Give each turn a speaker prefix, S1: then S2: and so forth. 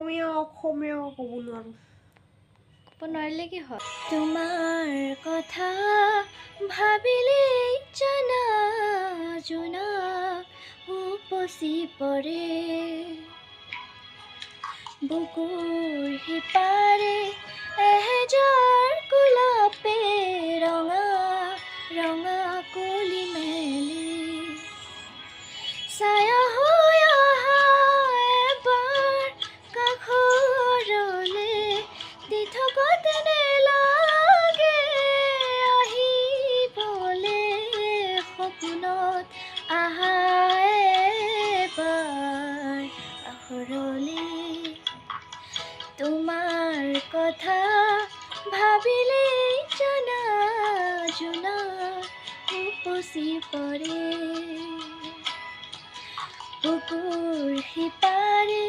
S1: অসমীয়া ক'ব নোৱাৰোঁ।
S2: ক'ব নোৱাৰিলে কি হয়? তোমাৰ কথা ভাবিলেই জানা জোনা উপচি পৰে বুকুৰ সিপাৰে এহেজাৰ গোলাপে ৰঙা ৰঙা কলি মেলি ছায়া হৈ অহা এবাৰ কাষৰলে দি থকতেনে লাগে আহিবলে সপোনত আহা এবাৰ কাষৰলে তোমাৰ কথা ভাবিলেই জানা জোনা উপচি পৰে বুকুৰ সিপাৰে